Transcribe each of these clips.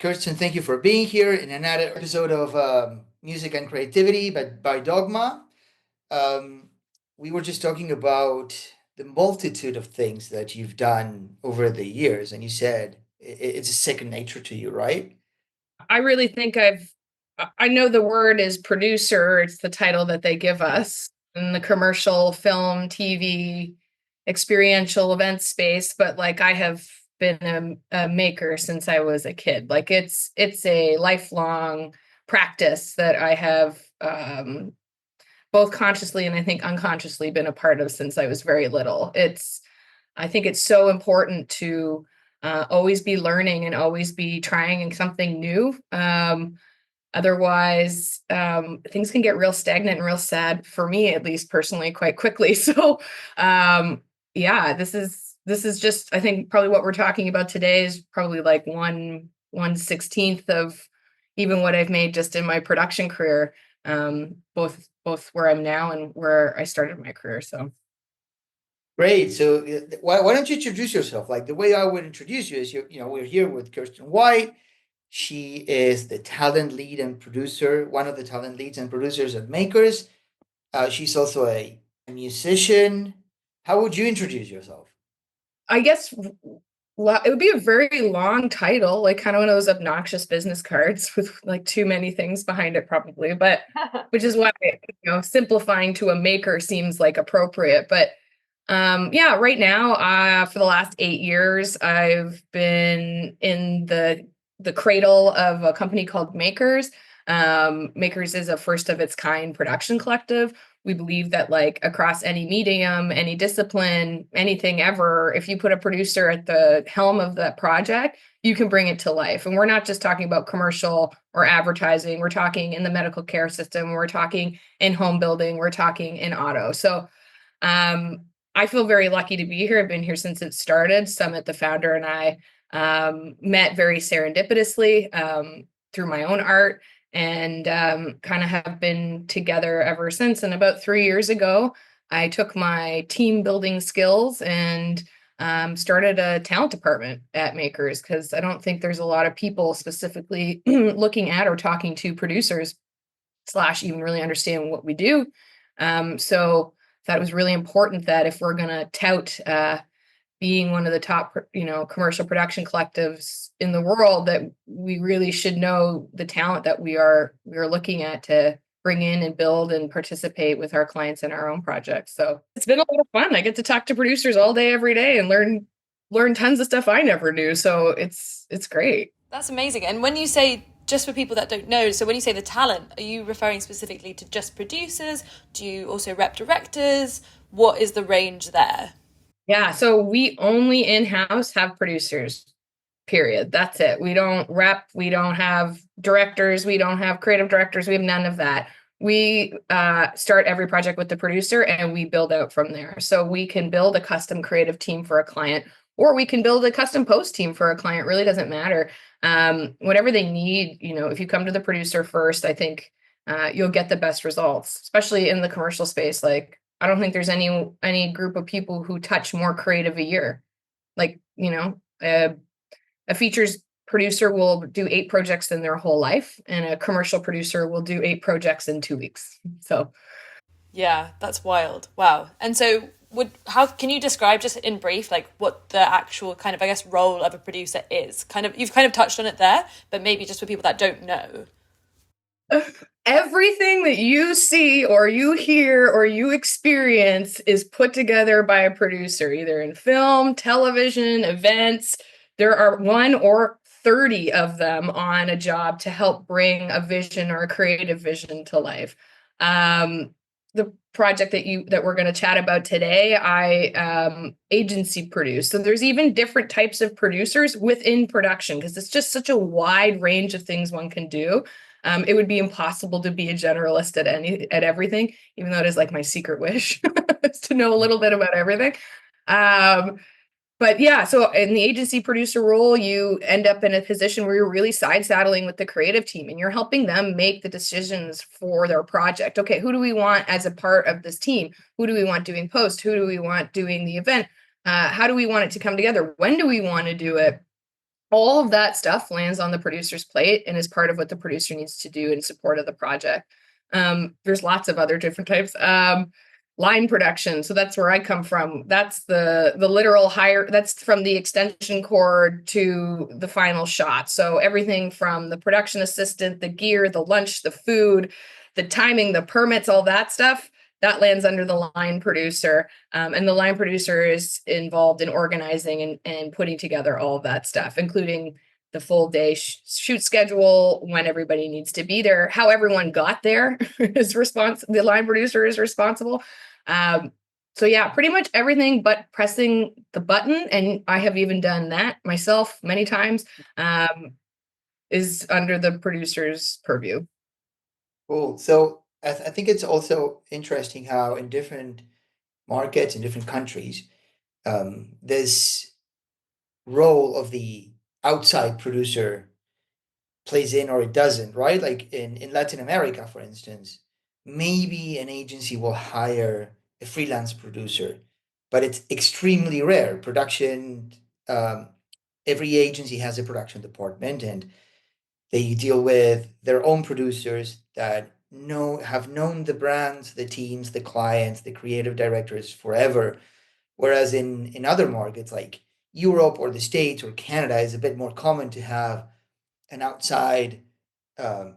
Kirsten, thank you for being here in another episode of Music and Creativity by Dogma. Um, we were just talking about the multitude of things that you've done over the years, and you said it's a second nature to you, right? I really think I know the word is producer. It's the title that they give us in the commercial, film, TV, experiential event space. But like I have been a maker since I was a kid. Like it's a lifelong practice that I have both consciously and I think unconsciously been a part of since I was very little. I think it's so important to always be learning and always be trying something new. Otherwise, things can get real stagnant and real sad for me, at least personally, quite quickly. So, yeah, this is just I think probably what we're talking about today is probably like one sixteenth of even what I've made just in my production career, both where I'm now and where I started my career. So. Great. So why don't you introduce yourself? Like the way I would introduce you is we're here with Kirsten White. She is the talent lead and producer, one of the talent leads and producers at Makers. She's also a musician. How would you introduce yourself? I guess it would be a very long title, like kind of one of those obnoxious business cards with like too many things behind it, probably. But which is why simplifying to a maker seems like appropriate. But yeah, right now, for the last 8 years, I've been in the cradle of a company called Makers. Makers is a first of its kind production collective. We believe that like across any medium, any discipline, anything ever, if you put a producer at the helm of that project, you can bring it to life. And we're not just talking about commercial or advertising. We're talking in the medical care system. We're talking in home building. We're talking in auto. So I feel very lucky to be here. I've been here since it started. Summit, the founder, and I met very serendipitously through my own art and kind of have been together ever since. And about 3 years ago, I took my team building skills and started a talent department at Makers because I don't think there's a lot of people specifically looking at or talking to producers slash even really understand what we do. So thought it was really important that if we're going to tout being one of the top, commercial production collectives in the world, that we really should know the talent that we are looking at to bring in and build and participate with our clients in our own projects. So it's been a lot of fun. I get to talk to producers all day, every day, and learn tons of stuff I never knew. So it's great. That's amazing. And when you say, just for people that don't know, so when you say the talent, are you referring specifically to just producers? Do you also rep directors? What is the range there? Yeah, so we only in-house have producers, period. That's it. We don't rep, we don't have directors, we don't have creative directors, we have none of that. We start every project with the producer and we build out from there. So we can build a custom creative team for a client, or we can build a custom post team for a client. It really doesn't matter. Whatever they need, if you come to the producer first, I think you'll get the best results, especially in the commercial space. Like, I don't think there's any group of people who touch more creative a year. Like, a features producer will do 8 projects in their whole life, and a commercial producer will do 8 projects in 2 weeks. So, Yeah, that's wild. Wow. And so how can you describe just in brief like what the actual kind of I guess role of a producer is? Kind of you've kind of touched on it there, but maybe just for people that don't know. everything that you see or you hear or you experience is put together by a producer, either in film, television, events. There are one or 30 of them on a job to help bring a vision or a creative vision to life. The project that we're going to chat about today, I agency produce. So there's even different types of producers within production because it's just such a wide range of things one can do. It would be impossible to be a generalist at everything, even though it is like my secret wish is to know a little bit about everything. Um, but yeah, so in the agency producer role, you end up in a position where you're really side saddling with the creative team and you're helping them make the decisions for their project. Okay, who do we want as a part of this team? Who do we want doing post? Who do we want doing the event? How do we want it to come together? When do we want to do it? all of that stuff lands on the producer's plate and is part of what the producer needs to do in support of the project. There's lots of other different types. Line production. So that's where I come from. That's the literal hire. That's from the extension cord to the final shot. So everything from the production assistant, the gear, the lunch, the food, the timing, the permits, all that stuff, that lands under the line producer. And the line producer is involved in organizing and putting together all of that stuff, including the full day shoot schedule, when everybody needs to be there, how everyone got there is the line producer is responsible. So yeah, pretty much everything but pressing the button, and I have even done that myself many times, is under the producer's purview. Cool. So I think it's also interesting how in different markets in different countries, this role of the outside producer plays in or it doesn't, right? Like in Latin America, for instance, maybe an agency will hire a freelance producer, but it's extremely rare. Um, every agency has a production department and they deal with their own producers that have known the brands, the teams, the clients, the creative directors forever. Whereas in other markets like Europe or the States or Canada, is a bit more common to have an outside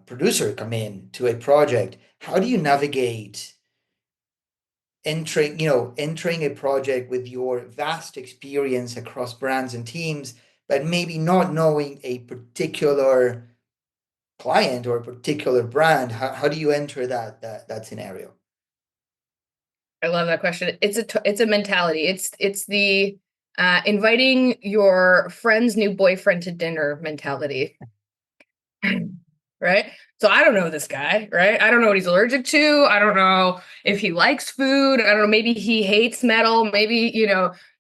producer come in to a project. How do you navigate entering a project with your vast experience across brands and teams, but maybe not knowing a particular client or a particular brand? How do you enter that scenario? I love that question. It's a mentality. It's the inviting your friend's new boyfriend to dinner mentality. Right? So I don't know this guy, right? I don't know what he's allergic to. I don't know if he likes food. I don't know. Maybe he hates metal. Maybe,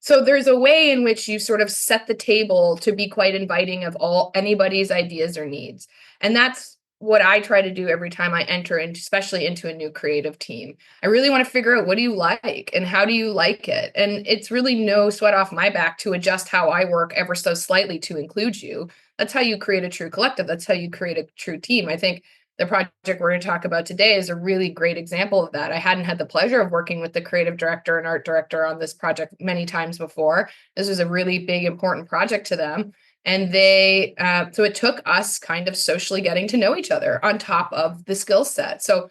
so there's a way in which you sort of set the table to be quite inviting of anybody's ideas or needs. And that's what I try to do every time I enter, and especially into a new creative team. I really want to figure out, what do you like and how do you like it? And it's really no sweat off my back to adjust how I work ever so slightly to include you. That's how you create a true collective. That's how you create a true team. I think the project we're going to talk about today is a really great example of that. I hadn't had the pleasure of working with the creative director and art director on this project many times before. This was a really big, important project to them. And so it took us kind of socially getting to know each other on top of the skill set. So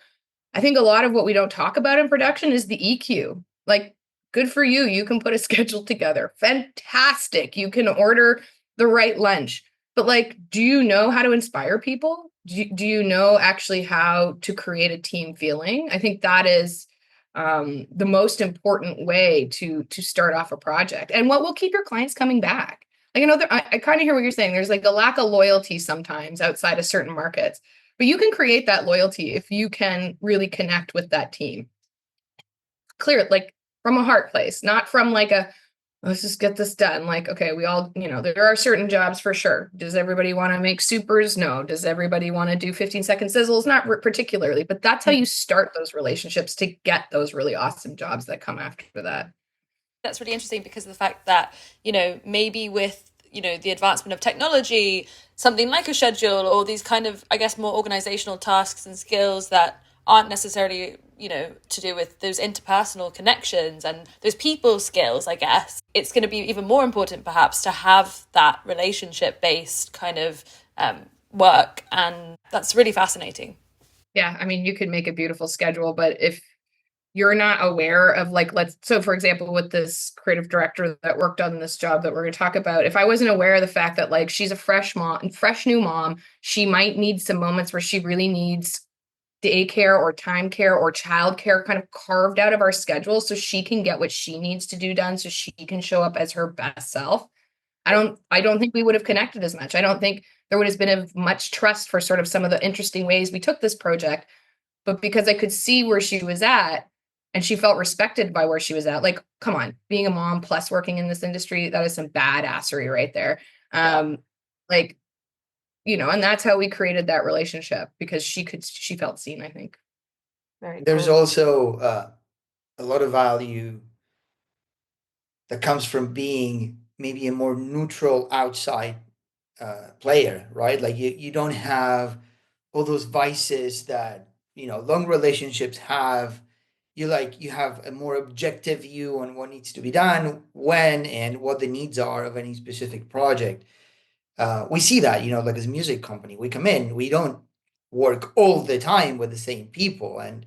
I think a lot of what we don't talk about in production is the EQ. Like, good for you. You can put a schedule together. Fantastic. You can order the right lunch. But like, do you know how to inspire people? Do you know actually how to create a team feeling? I think that is the most important way to start off a project, and what will keep your clients coming back. Like, I kind of hear what you're saying. There's like a lack of loyalty sometimes outside of certain markets, but you can create that loyalty if you can really connect with that team. Clear, like from a heart place, not from like let's just get this done. Like, okay, we all, there are certain jobs for sure. Does everybody want to make supers? No. Does everybody want to do 15-second sizzles? Not particularly, but that's how you start those relationships to get those really awesome jobs that come after that. That's really interesting because of the fact that, maybe with, the advancement of technology, something like a schedule or these kind of, I guess, more organizational tasks and skills that aren't necessarily, to do with those interpersonal connections and those people skills, I guess, it's going to be even more important perhaps to have that relationship based kind of work. And that's really fascinating. Yeah. I mean, you could make a beautiful schedule, but if you're not aware of so for example, with this creative director that worked on this job that we're going to talk about, if I wasn't aware of the fact that like she's a fresh new mom, she might need some moments where she really needs daycare or time care or childcare kind of carved out of our schedule so she can get what she needs to do done so she can show up as her best self. I don't think we would have connected as much. I don't think there would have been as much trust for sort of some of the interesting ways we took this project, but because I could see where she was at and she felt respected by where she was at. Like, come on, being a mom plus working in this industry, that is some badassery right there. Like, and that's how we created that relationship, because she felt seen, I think. There's also a lot of value that comes from being maybe a more neutral outside player, right? Like you don't have all those vices that long relationships have. You have a more objective view on what needs to be done when and what the needs are of any specific project. We see that, like as a music company, we come in, we don't work all the time with the same people, and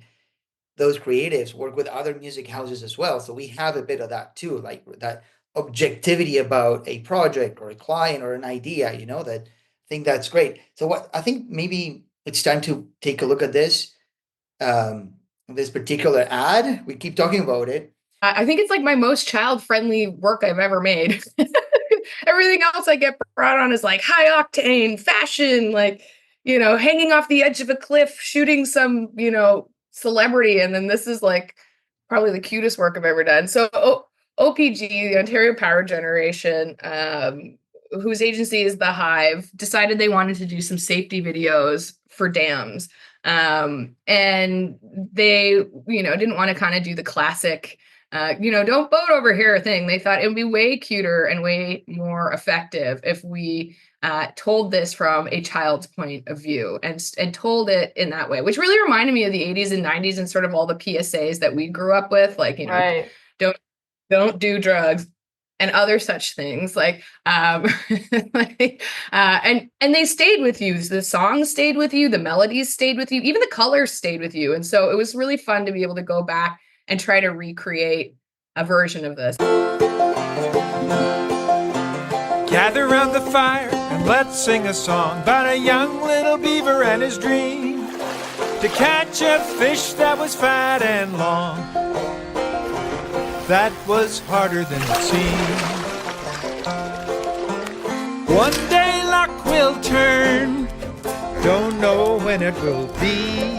those creatives work with other music houses as well. So we have a bit of that too, like that objectivity about a project or a client or an idea, that I think that's great. So what I think maybe it's time to take a look at this particular ad. We keep talking about it. I think it's like my most child-friendly work I've ever made. Everything else I get brought on is like high octane fashion, like, hanging off the edge of a cliff, shooting some, celebrity. And then this is like probably the cutest work I've ever done. So OPG, the Ontario Power Generation, whose agency is the Hive, decided they wanted to do some safety videos for dams. And they, didn't want to kind of do the classic, don't boat over here thing. They thought it would be way cuter and way more effective if we told this from a child's point of view and told it in that way, which really reminded me of the 80s and 90s and sort of all the PSAs that we grew up with, like, Right. don't do drugs and other such things, like and they stayed with you. The songs stayed with you, the melodies stayed with you, even the colors stayed with you. And so it was really fun to be able to go back and try to recreate a version of this. Gather round the fire and let's sing a song about a young little beaver and his dream to catch a fish that was fat and long. That was harder than it seemed. One day luck will turn, don't know when it will be.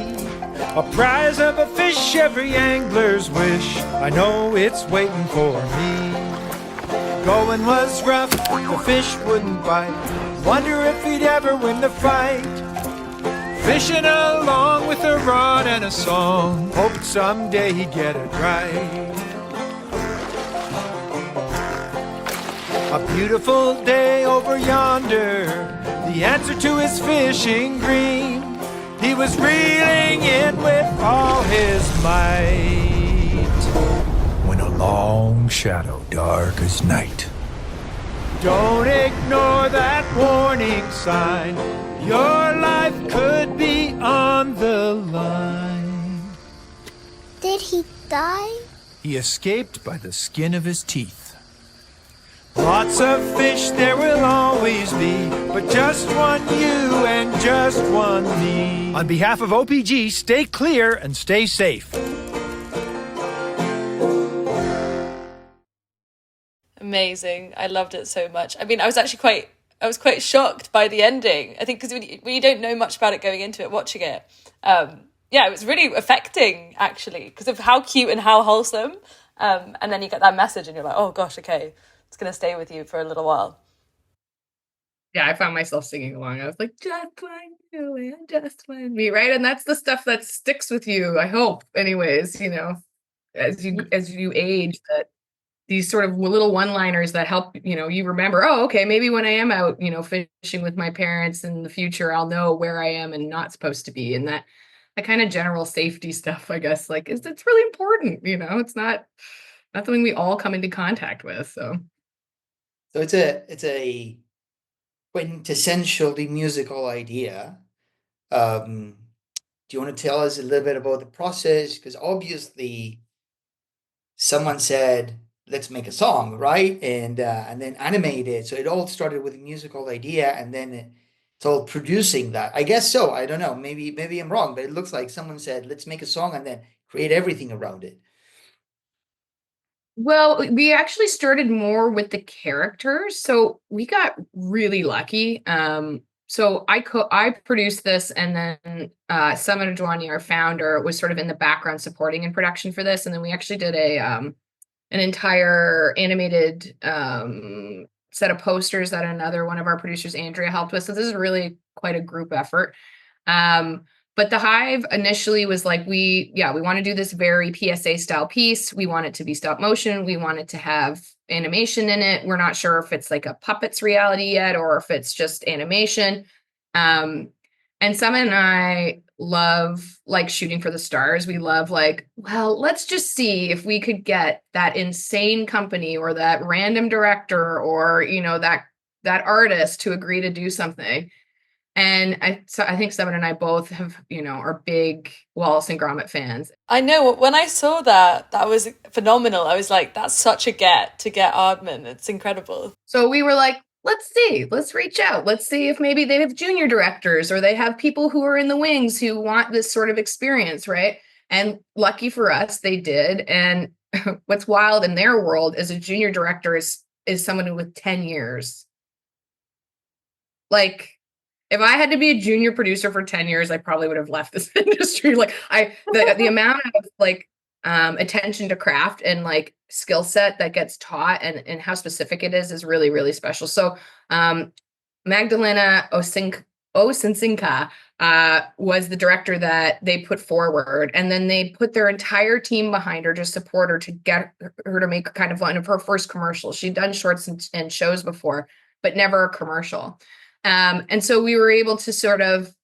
A prize of a fish, every angler's wish. I know it's waiting for me. Going was rough, the fish wouldn't bite. Wonder if he'd ever win the fight. Fishing along with a rod and a song, hoped someday he'd get it right. A beautiful day over yonder, the answer to his fishing dream. He was reeling in with all his might when a long shadow dark as night. Don't ignore that warning sign. Your life could be on the line. Did he die? He escaped by the skin of his teeth. Lots of fish there will always be, but just one you and just one me. On behalf of OPG, stay clear and stay safe. Amazing. I loved it so much. I mean, I was quite shocked by the ending. I think because when you don't know much about it going into it, watching it, it was really affecting actually because of how cute and how wholesome. And then you get that message and you're like, oh gosh, okay, it's going to stay with you for a little while. Yeah, I found myself singing along. I was like, just like you and just like me, right? And that's the stuff that sticks with you, I hope, anyways, as you age, that these sort of little one-liners that help, you remember, oh, okay, maybe when I am out, fishing with my parents in the future, I'll know where I am and not supposed to be. And that kind of general safety stuff, I guess, like, it's really important, it's not something we all come into contact with. So it's a quintessentially musical idea. Do you want to tell us a little bit about the process? Because obviously someone said, let's make a song, right? And then animate it. So it all started with a musical idea, and then it's all producing that. I guess so. I don't know. Maybe I'm wrong, but it looks like someone said, let's make a song and then create everything around it. Well, we actually started more with the characters, so we got really lucky. So I produced this, and then Summit Adwani, our founder, was sort of in the background supporting in production for this, and then we actually did an entire animated set of posters that another one of our producers, Andrea, helped with. So this is really quite a group effort. But the Hive initially was like, we want to do this very PSA style piece. We want it to be stop motion. We want it to have animation in it. We're not sure if it's like a puppets reality yet or if it's just animation. And Summer and I love like shooting for the stars. We love like, well, let's just see if we could get that insane company or that random director or, that artist to agree to do something. And I think Summer and I both have, are big Wallace and Gromit fans. I know when I saw that was phenomenal. I was like, that's such a get to get Aardman. It's incredible. So we were like, let's see, let's reach out. Let's see if maybe they have junior directors or they have people who are in the wings who want this sort of experience, right? And lucky for us, they did. And what's wild in their world is a junior director is someone with 10 years. Like, if I had to be a junior producer for 10 years, I probably would have left this industry. Like the amount of like attention to craft and like skill set that gets taught and how specific it is really, really special. So Magdalena Osinsinka was the director that they put forward. And then they put their entire team behind her to support her to get her to make kind of one of her first commercials. She'd done shorts and shows before, but never a commercial. And so we were able to sort of,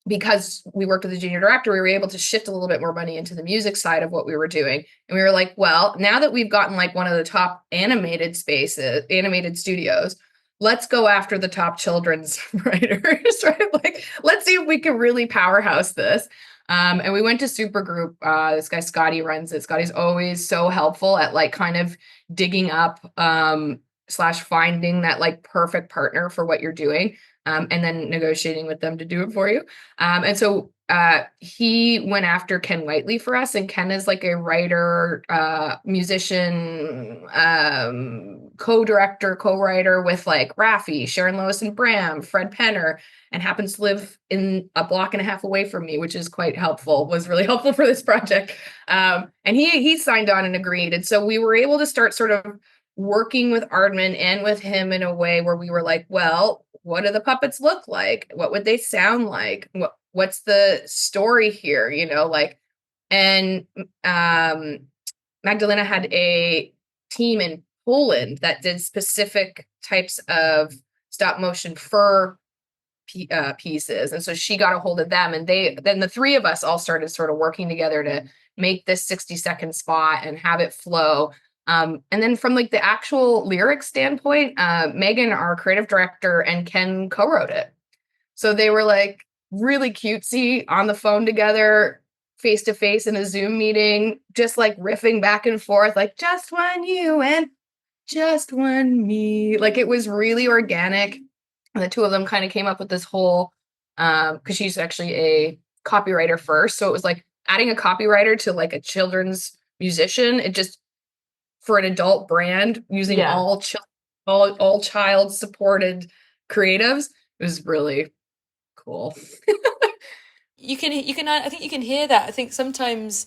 because we worked with a junior director, we were able to shift a little bit more money into the music side of what we were doing. And we were like, well, now that we've gotten like one of the top animated studios, let's go after the top children's writers, right? Like, let's see if we can really powerhouse this. And we went to Supergroup. This guy, Scotty, runs it. Scotty's always so helpful at like kind of digging up / finding that like perfect partner for what you're doing, and then negotiating with them to do it for you. And so he went after Ken Whiteley for us, and Ken is like a writer, musician, co-director, co-writer with like Raffi, Sharon Lois and Bram, Fred Penner, and happens to live in a block and a half away from me, which is quite helpful, was really helpful for this project. And he signed on and agreed. And so we were able to start sort of working with Aardman and with him in a way where we were like, well, what do the puppets look like? What would they sound like? What's the story here? And Magdalena had a team in Poland that did specific types of stop motion fur pieces. And so she got a hold of them, and then the three of us all started sort of working together to make this 60-second spot and have it flow. And then from like the actual lyrics standpoint, Megan, our creative director, and Ken co-wrote it. So they were like really cutesy on the phone together, face to face in a Zoom meeting, just like riffing back and forth, like just one you and just one me. Like it was really organic. And the two of them kind of came up with this whole, because she's actually a copywriter first. So it was like adding a copywriter to like a children's musician. It just, for an adult brand using all child supported creatives, it was really cool. you can I think you can hear that. I think sometimes,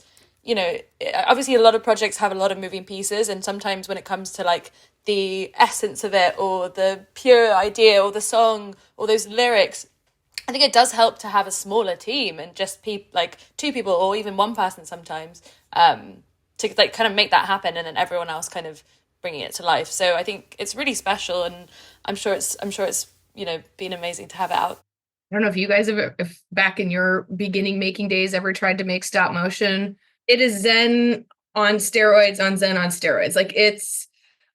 obviously a lot of projects have a lot of moving pieces, and sometimes when it comes to like the essence of it or the pure idea or the song or those lyrics, I think it does help to have a smaller team and just like two people or even one person sometimes, to like kind of make that happen, and then everyone else kind of bringing it to life. So I think it's really special, and I'm sure it's been amazing to have it out. I don't know if you guys have, if back in your beginning making days, ever tried to make stop motion. It is Zen on steroids on Zen on steroids. Like it's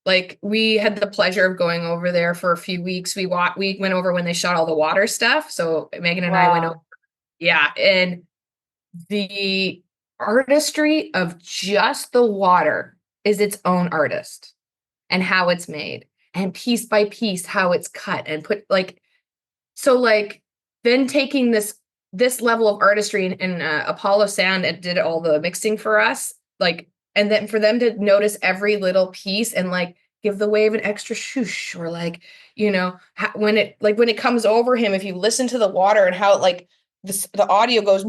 like we had the pleasure of going over there for a few weeks. We went over when they shot all the water stuff. So Megan and I went over. Yeah, and the artistry of just the water is its own artist, and how it's made, and piece by piece how it's cut and put like, so like then taking this level of artistry and Apollo Sound and did all the mixing for us, like, and then for them to notice every little piece and like give the wave an extra shoosh, or like, when it comes over him, if you listen to the water and how it like the audio goes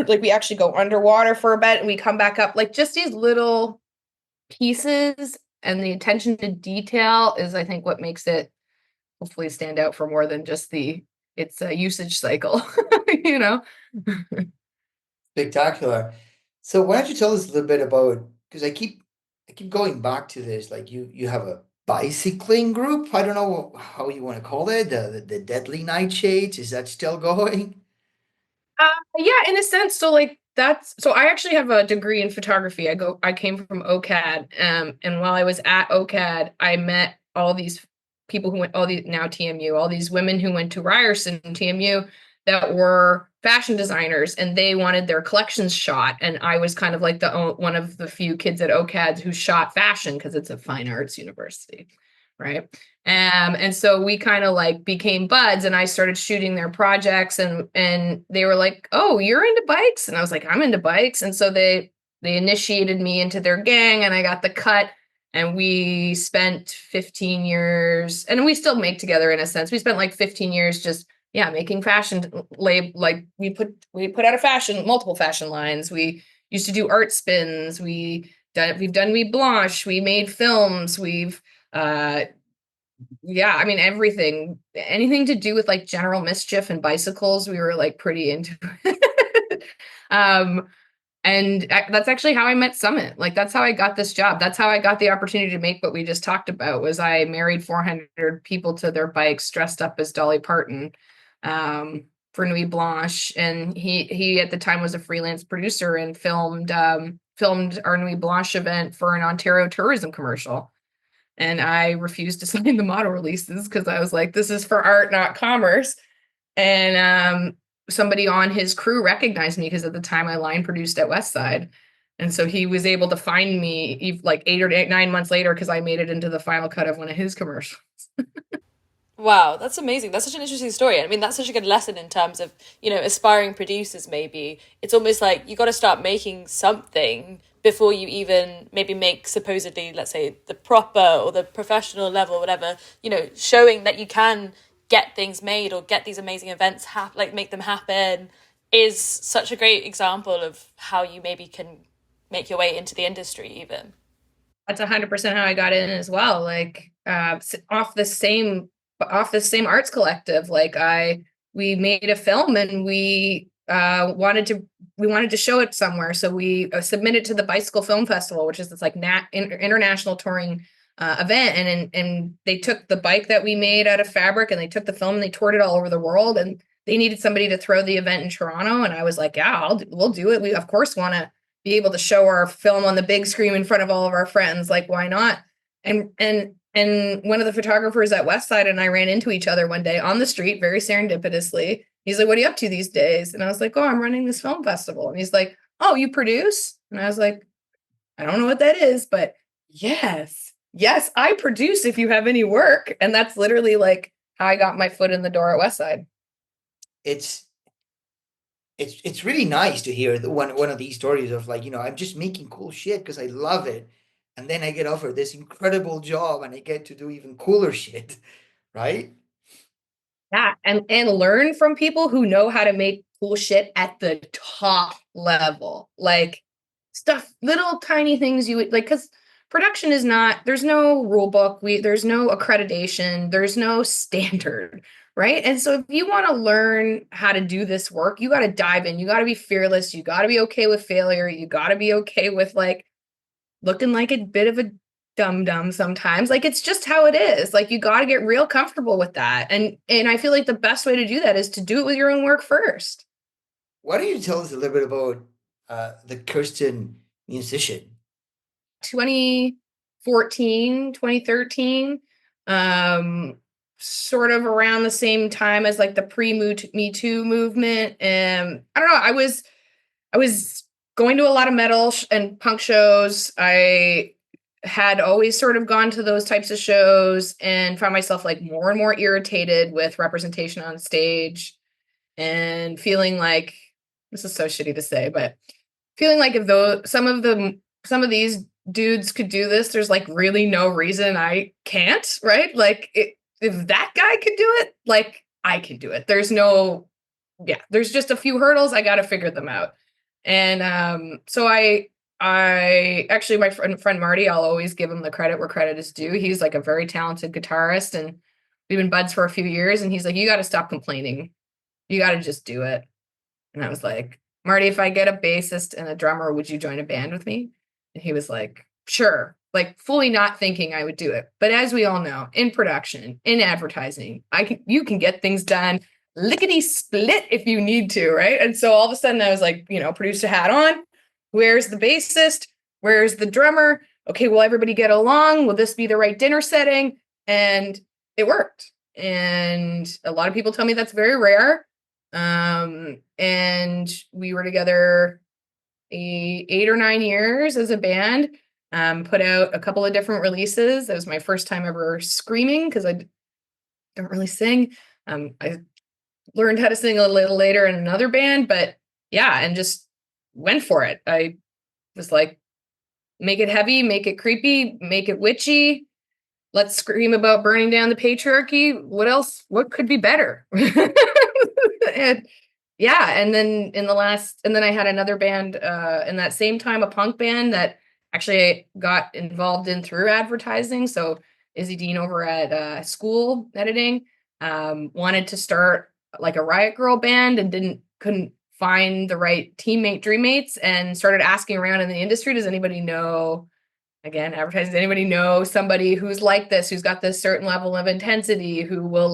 like we actually go underwater for a bit and we come back up, like just these little pieces and the attention to detail is, I think, what makes it hopefully stand out for more than just the it's a usage cycle, you know. Spectacular. So why don't you tell us a little bit about, because I keep going back to this, like you have a bicycling group. I don't know how you want to call it, the Deadly Nightshades. Is that still going? Yeah, in a sense. So like so I actually have a degree in photography. I came from OCAD. And while I was at OCAD, I met all these people who went all these now TMU, all these women who went to Ryerson TMU that were fashion designers, and they wanted their collections shot. And I was kind of like one of the few kids at OCAD who shot fashion because it's a fine arts university, right? And so we kind of like became buds, and I started shooting their projects, and they were like, "Oh, you're into bikes?" And I was like, "I'm into bikes." And so they initiated me into their gang, and I got the cut, and we spent 15 years, and we still make together in a sense. We spent like 15 years just making fashion like we put out multiple fashion lines. We used to do art spins. We've done Nuit Blanche. We made films. We've I mean, anything to do with like general mischief and bicycles, we were like pretty into it. um that's actually how I met Summit. Like that's how I got this job. That's how I got the opportunity to make what we just talked about. Was I married 400 people to their bikes, dressed up as Dolly Parton, for Nuit Blanche. And he at the time was a freelance producer and filmed our Nuit Blanche event for an Ontario tourism commercial. And I refused to sign the model releases because I was like, this is for art, not commerce. And somebody on his crew recognized me because at the time I line produced at Westside. And so he was able to find me like 9 months later because I made it into the final cut of one of his commercials. Wow, that's amazing. That's such an interesting story. I mean, that's such a good lesson in terms of, aspiring producers, maybe. It's almost like you got to start making something before you even maybe make supposedly, let's say, the proper or the professional level, whatever, showing that you can get things made or get these amazing events, make them happen, is such a great example of how you maybe can make your way into the industry even. That's 100% how I got in as well. Like off the same arts collective. Like we made a film and we wanted to show it somewhere. So we submitted to the Bicycle Film Festival, which is this like international touring event. And they took the bike that we made out of fabric and they took the film and they toured it all over the world. And they needed somebody to throw the event in Toronto. And I was like, yeah, we'll do it. We of course want to be able to show our film on the big screen in front of all of our friends. Like, why not? And one of the photographers at Westside and I ran into each other one day on the street, very serendipitously. He's like, "What are you up to these days?" And I was like, "Oh, I'm running this film festival." And he's like, "Oh, you produce?" And I was like, "I don't know what that is, but yes, I produce if you have any work." And that's literally like how I got my foot in the door at Westside. It's really nice to hear one of these stories of like, I'm just making cool shit because I love it. And then I get offered this incredible job and I get to do even cooler shit, right? Yeah, and learn from people who know how to make cool shit at the top level. Like little tiny things you would like, because production is not, there's no rule book, there's no accreditation, there's no standard, right? And so if you want to learn how to do this work, you got to dive in, you got to be fearless, you got to be okay with failure, you got to be okay with like looking like a bit of a dum-dum sometimes. Like it's just how it is. Like you got to get real comfortable with that. And I feel like the best way to do that is to do it with your own work first. Why don't you tell us a little bit about the Kirsten musician? 2014, 2013, sort of around the same time as like the pre-Me Too movement. And I don't know, I was going to a lot of metal and punk shows. I had always sort of gone to those types of shows and found myself like more and more irritated with representation on stage and feeling like, this is so shitty to say, but feeling like if though some of these dudes could do this, there's like really no reason I can't, right? Like if that guy could do it, like I can do it. There's just a few hurdles. I got to figure them out. And so I actually, my friend Marty, I'll always give him the credit where credit is due. He's like a very talented guitarist, and we've been buds for a few years, and he's like, you got to stop complaining. You got to just do it. And I was like, Marty, if I get a bassist and a drummer, would you join a band with me? And he was like, sure, like fully not thinking I would do it. But as we all know, in production, in advertising, you can get things done lickety split if you need to, right? And so all of a sudden I was like, producer hat on. Where's the bassist? Where's the drummer? Okay, will everybody get along? Will this be the right dinner setting? And it worked. And a lot of people tell me that's very rare. And we were together 8 or 9 years as a band, put out a couple of different releases. That was my first time ever screaming because I don't really sing. I learned how to sing a little later in another band, but yeah, and just went for it. I was like, make it heavy, make it creepy, make it witchy. Let's scream about burning down the patriarchy. What else? What could be better? And yeah, and then I had another band in that same time, a punk band that actually I got involved in through advertising. So Izzy Dean over at School Editing wanted to start like a Riot Girl band and couldn't find the right dreammates, and started asking around in the industry, does anybody know, again, advertising, does anybody know somebody who's like this, who's got this certain level of intensity, who will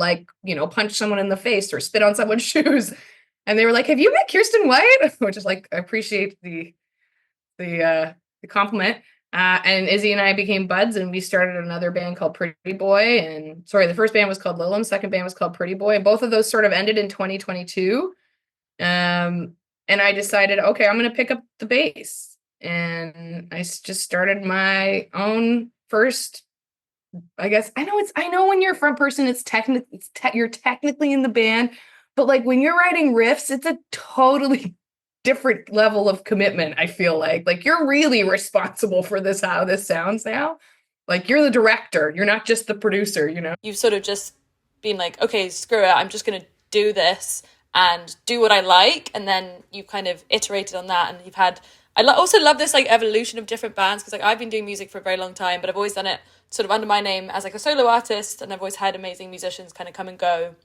punch someone in the face or spit on someone's shoes? And they were like, have you met Kirsten White? Which is like, I appreciate the compliment. And Izzy and I became buds, and we started another band called Pretty Boy. And sorry, the first band was called Lilum, second band was called Pretty Boy. And both of those sort of ended in 2022. And I decided, okay, I'm going to pick up the bass. And I just started my own first, I guess, I know when you're a front person, you're technically in the band, but like when you're writing riffs, it's a totally different level of commitment. I feel like you're really responsible for how this sounds now. Like you're the director, you're not just the producer, You've sort of just been like, okay, screw it, I'm just going to do this and do what I like. And then you kind of iterated on that, and you've had, also love this like evolution of different bands, because like I've been doing music for a very long time, but I've always done it sort of under my name as like a solo artist, and I've always had amazing musicians kind of come and go.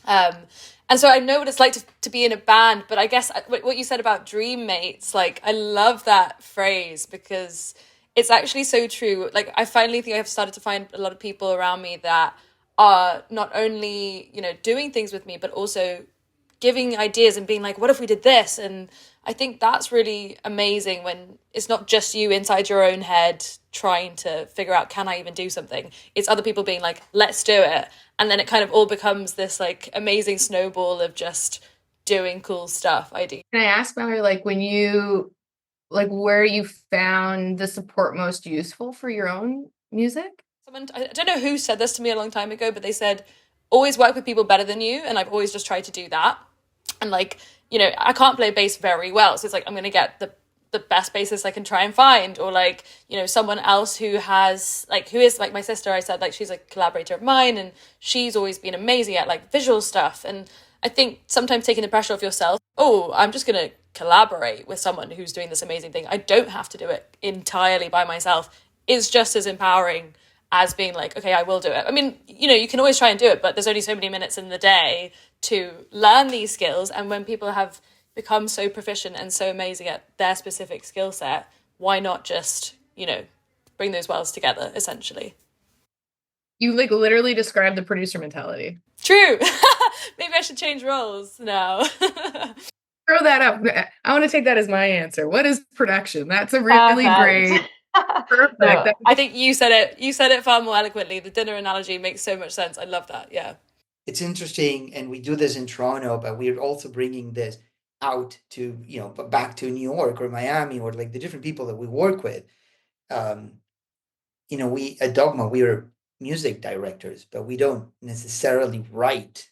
And so I know what it's like to be in a band, but I guess what you said about dream mates, like I love that phrase because it's actually so true. Like I finally think I've started to find a lot of people around me that are not only, doing things with me, but also giving ideas and being like, what if we did this? And I think that's really amazing when it's not just you inside your own head trying to figure out, can I even do something? It's other people being like, let's do it. And then it kind of all becomes this like amazing snowball of just doing cool stuff. Can I ask, Mallory, like when you, like where you found the support most useful for your own music? Someone, I don't know who said this to me a long time ago, but they said, always work with people better than you. And I've always just tried to do that. And like, I can't play bass very well. So it's like, I'm going to get the best bassist I can try and find, or like, someone else who is like my sister. I said, like, she's a collaborator of mine, and she's always been amazing at like visual stuff. And I think sometimes taking the pressure off yourself, I'm just going to collaborate with someone who's doing this amazing thing. I don't have to do it entirely by myself, is just as empowering as being like, okay, I will do it. I mean, you can always try and do it, but there's only so many minutes in the day to learn these skills. And when people have become so proficient and so amazing at their specific skill set, why not just, bring those worlds together, essentially? You like literally described the producer mentality. True. Maybe I should change roles now. Throw that up. I want to take that as my answer. What is production? That's a really great. Perfect. No, I think you said it far more eloquently. The dinner analogy makes so much sense. I love that. Yeah. It's interesting, and we do this in Toronto, but we're also bringing this out to, back to New York or Miami, or like the different people that we work with. We at Dogma, we are music directors, but we don't necessarily write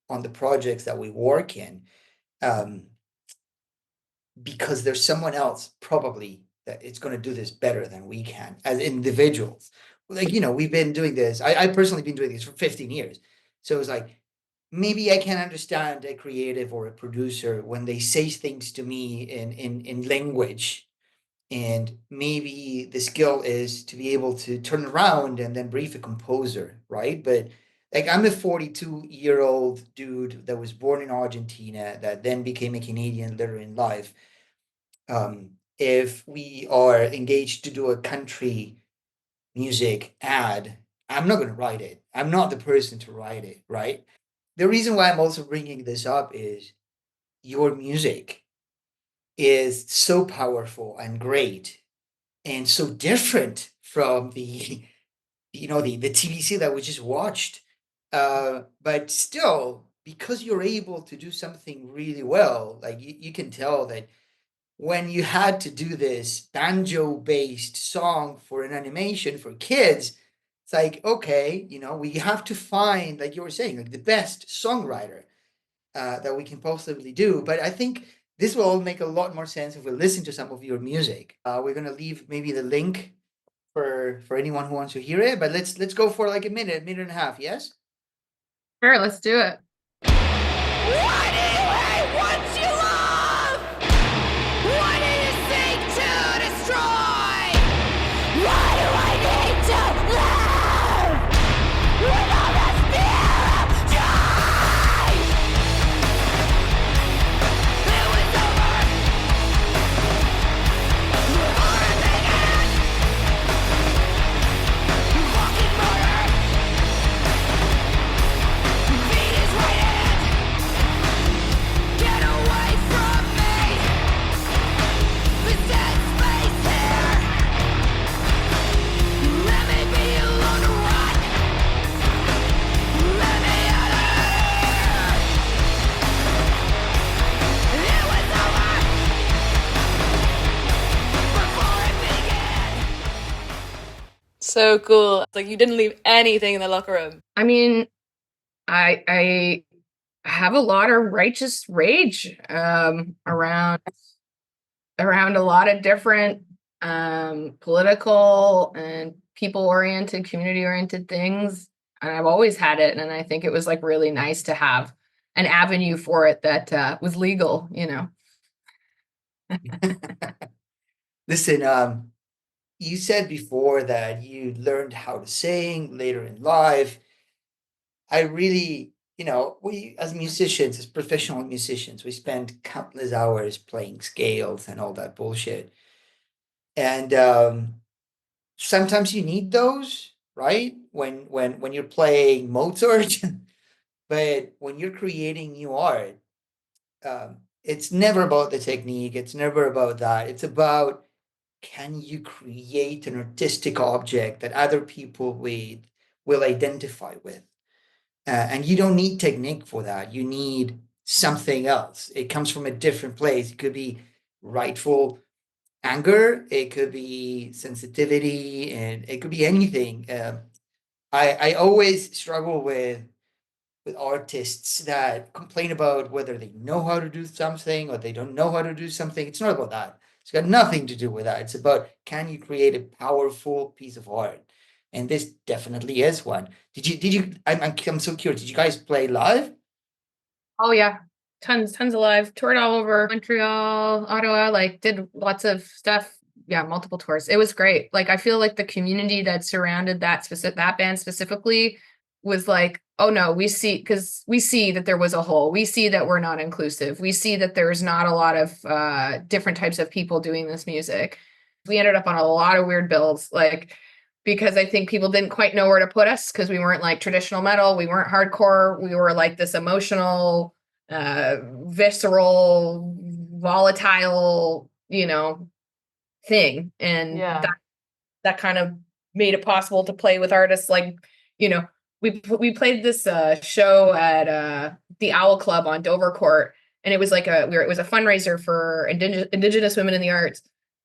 on the projects that we work in, because there's someone else probably that it's going to do this better than we can as individuals. Like, we've been doing this. I personally been doing this for 15 years. So it's like, maybe I can understand a creative or a producer when they say things to me in language, and maybe the skill is to be able to turn around and then brief a composer, right? But Like I'm a 42-year-old dude that was born in Argentina that then became a Canadian later in life. If we are engaged to do a country music ad, I'm not going to write it. I'm not the person to write it, right? The reason why I'm also bringing this up is your music is so powerful and great and so different from the the TVC that we just watched. But still, because you're able to do something really well, like you can tell that when you had to do this banjo based song for an animation for kids, it's like, okay, we have to find, like you were saying, like the best songwriter that we can possibly do. But I think this will all make a lot more sense if we listen to some of your music. We're gonna leave maybe the link for anyone who wants to hear it. But let's go for like a minute and a half. Yes. Sure, let's do it. Why do you hate what you love? Why do you seek to destroy? Why do I need to live with all this fear of joy? It was over before it began. You fucking murder. Beat his right hand. Get away from me. This dead space here. Let me be alone to run. Let me out of here. It was over before it began. So cool. It's like you didn't leave anything in the locker room. I mean, I have a lot of righteous rage around a lot of different political and people oriented, community oriented things, and I've always had it, and I think it was like really nice to have an avenue for it that was legal, Listen, you said before that you learned how to sing later in life. I really, we as musicians, as professional musicians, we spend countless hours playing scales and all that bullshit. And sometimes you need those, right? When you're playing Mozart, but when you're creating new art, it's never about the technique. It's never about that. It's about, can you create an artistic object that other people will identify with? And you don't need technique for that. You need something else. It comes from a different place. It could be rightful anger. It could be sensitivity, and it could be anything. I always struggle with artists that complain about whether they know how to do something or they don't know how to do something. It's not about that. It's got nothing to do with that. It's about, can you create a powerful piece of art? And this definitely is one. I'm so curious. Did you guys play live? Oh yeah, tons of live, toured all over Montreal, Ottawa, like did lots of stuff. Yeah, multiple tours. It was great. Like I feel like the community that surrounded that band specifically was like, oh no, we see that there was a hole. We see that we're not inclusive. We see that there's not a lot of different types of people doing this music. We ended up on a lot of weird bills, like because I think people didn't quite know where to put us because we weren't like traditional metal, we weren't hardcore, we were like this emotional, visceral, volatile, thing, and that kind of made it possible to play with artists like, we played this show at the Owl Club on Dovercourt, and it was like it was a fundraiser for indigenous women in the arts.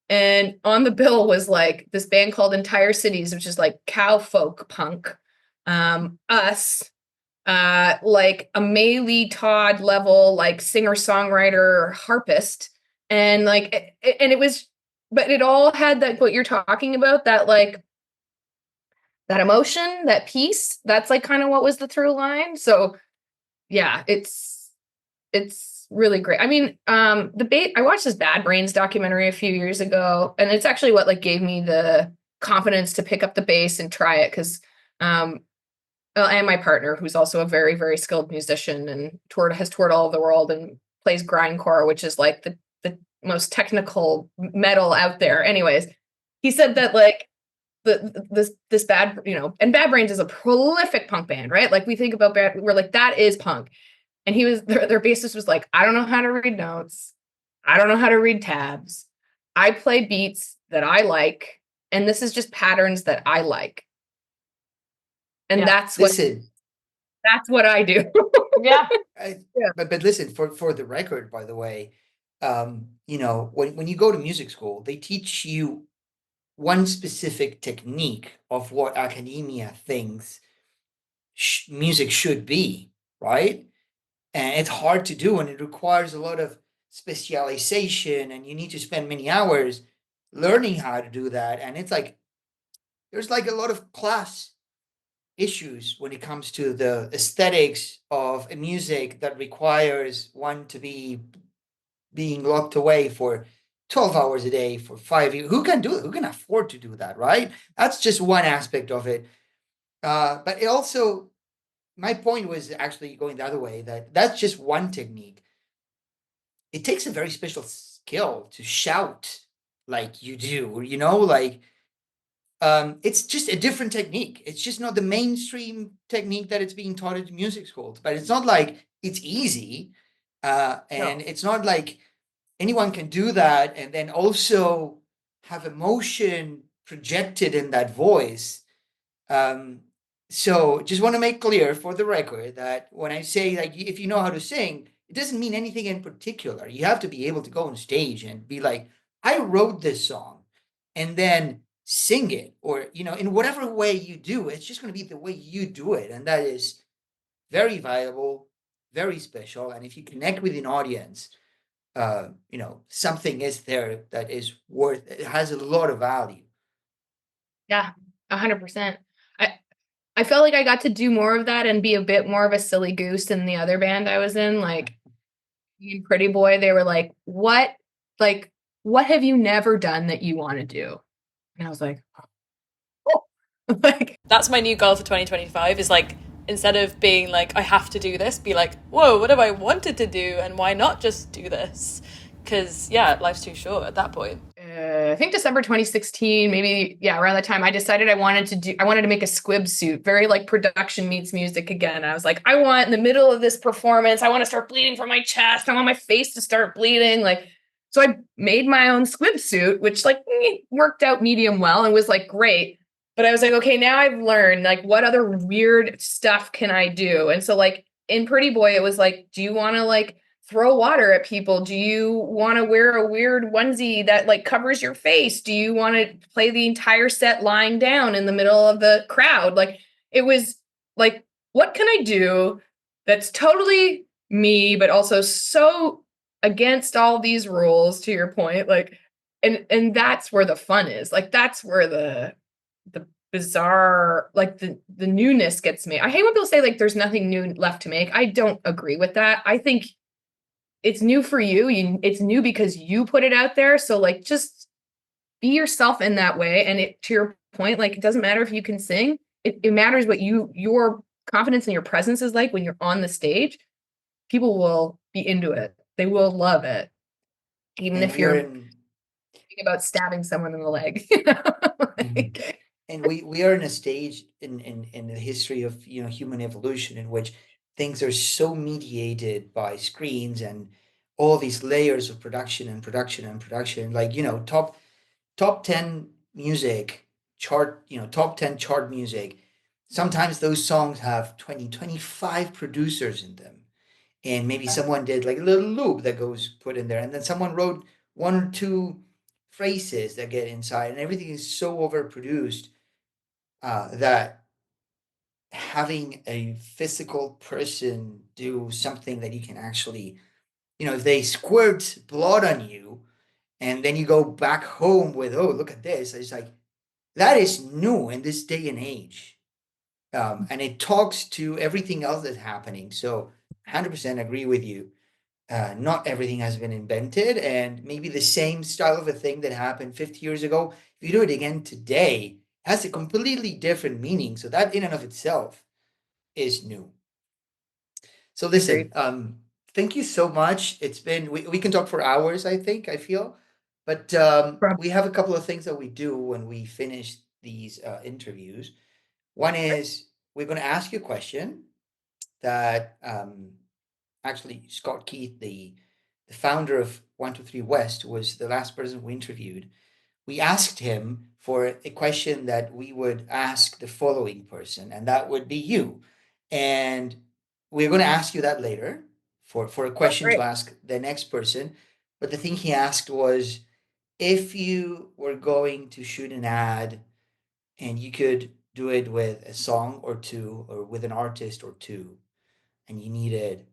And on the bill was like this band called Entire Cities, which is like cow folk punk. Us, like a Maylee Todd level, like singer-songwriter harpist. And like, and it was, but it all had that, what you're talking about, that like, that emotion, that peace, that's like kind of what was the through line. So yeah, it's really great. I mean, I watched this Bad Brains documentary a few years ago, and it's actually what like gave me the confidence to pick up the bass and try it. Cause and my partner, who's also a very, very skilled musician and has toured all over the world and plays grindcore, which is like the most technical metal out there. Anyways, he said that like this bad, and Bad Brains is a prolific punk band, right? Like we think about we're like, that is punk. And their bassist was like, I don't know how to read notes. I don't know how to read tabs. I play beats that I like, and this is just patterns that I like. And Yeah. that's Listen, what I do. Yeah. Yeah. but listen, for the record, by the way, when you go to music school, they teach you one specific technique of what academia thinks music should be, right? And it's hard to do, and it requires a lot of specialization, and you need to spend many hours learning how to do that. And it's like there's like a lot of class issues when it comes to the aesthetics of a music that requires one to be being locked away for 12 hours a day for 5 years. Who can do it? Who can afford to do that, right? That's just one aspect of it. But it also, my point was actually going the other way, that that's just one technique. It takes a very special skill to shout like you do, like it's just a different technique. It's just not the mainstream technique that it's being taught at music schools, but it's not like it's easy. And No. it's not like anyone can do that and then also have emotion projected in that voice. So just want to make clear for the record that when I say like if you know how to sing, it doesn't mean anything in particular. You have to be able to go on stage and be like, I wrote this song, and then sing it, or in whatever way you do, it's just going to be the way you do it, and that is very valuable, very special. And if you connect with an audience, something is there that is worth, it has a lot of value. Yeah, 100%. I felt like I got to do more of that and be a bit more of a silly goose than the other band I was in. Like me and Pretty Boy, they were like, what have you never done that you want to do? And I was like, oh. Like, That's my new goal for 2025 is like, instead of being like, I have to do this, be like, whoa, what have I wanted to do? And why not just do this? Because, yeah, life's too short at that point. I think December 2016, maybe, yeah, around that time, I decided I wanted to make a squib suit, very like production meets music again. I was like, I want in the middle of this performance, I want to start bleeding from my chest. I want my face to start bleeding. Like, so I made my own squib suit, which like worked out medium well and was like great. But I was like, okay, now I've learned like what other weird stuff can I do? And so like in Pretty Boy, it was like, do you want to like throw water at people? Do you want to wear a weird onesie that like covers your face? Do you want to play the entire set lying down in the middle of the crowd? Like it was like, what can I do that's totally me, but also so against all these rules, to your point? Like, and that's where the fun is. Like that's where the bizarre, like the newness gets me. I hate when people say like there's nothing new left to make. I don't agree with that. I think it's new for you. It's new because you put it out there. So like just be yourself in that way. And to your point, like it doesn't matter if you can sing. It matters what your confidence and your presence is like when you're on the stage. People will be into it. They will love it. Even if you're thinking about stabbing someone in the leg. Like, and we are in a stage in the history of human evolution in which things are so mediated by screens and all these layers of production and production and production, like top 10 music chart, top 10 chart music. Sometimes those songs have 25 producers in them, and maybe someone did like a little loop that goes put in there, and then someone wrote one or two phrases that get inside, and everything is so overproduced that having a physical person do something that you can actually, if they squirt blood on you and then you go back home with, oh, look at this, it's like that is new in this day and age. And it talks to everything else that's happening. So 100% agree with you. Not everything has been invented, and maybe the same style of a thing that happened 50 years ago, if you do it again today, has a completely different meaning. So that in and of itself is new. So listen, Agreed. thank you so much. It's been we can talk for hours, I feel. But we have a couple of things that we do when we finish these interviews. One is we're going to ask you a question that actually Scott Keith, the founder of 123 West, was the last person we interviewed. We asked him for a question that we would ask the following person, and that would be you. And we're going to ask you that later for a question to Great. ask the next person. But the thing he asked was if you were going to shoot an ad and you could do it with a song or two or with an artist or two, and you needed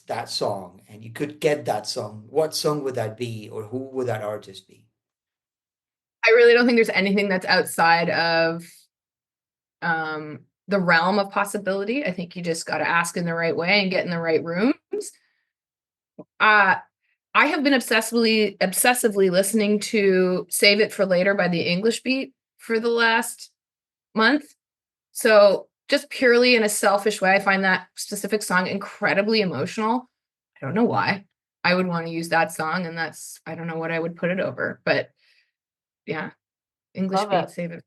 that song and you could get that song, what song would that be or who would that artist be? I really don't think there's anything that's outside of the realm of possibility. I think you just got to ask in the right way and get in the right rooms. I have been obsessively listening to Save It for Later by the English Beat for the last month. So just purely in a selfish way, I find that specific song incredibly emotional. I don't know why. I would want to use that song, and I don't know what I would put it over, but yeah, English Love Beat, it. Save It.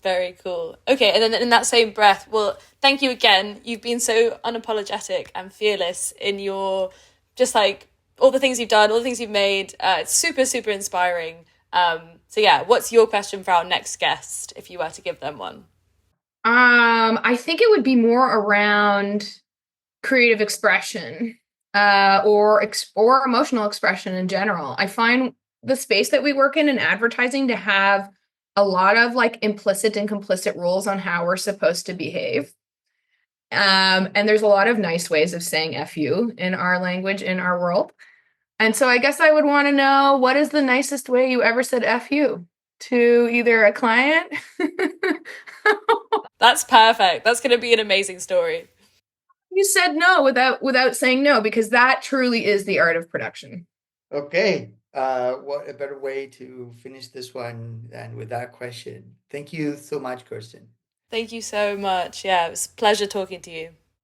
Very cool. Okay, and then in that same breath, well, thank you again. You've been so unapologetic and fearless in your just like all the things you've done, all the things you've made. It's super, super inspiring. So yeah, what's your question for our next guest, if you were to give them one? I think it would be more around creative expression, or emotional expression in general. I find the space that we work in advertising to have a lot of like implicit and complicit rules on how we're supposed to behave. And there's a lot of nice ways of saying F you in our language, in our world. And so I guess I would want to know, what is the nicest way you ever said F you to either a client? That's perfect. That's going to be an amazing story. You said no without saying no, because that truly is the art of production. Okay. What a better way to finish this one than with that question. Thank you so much, Kirsten. Thank you so much. Yeah, it was a pleasure talking to you.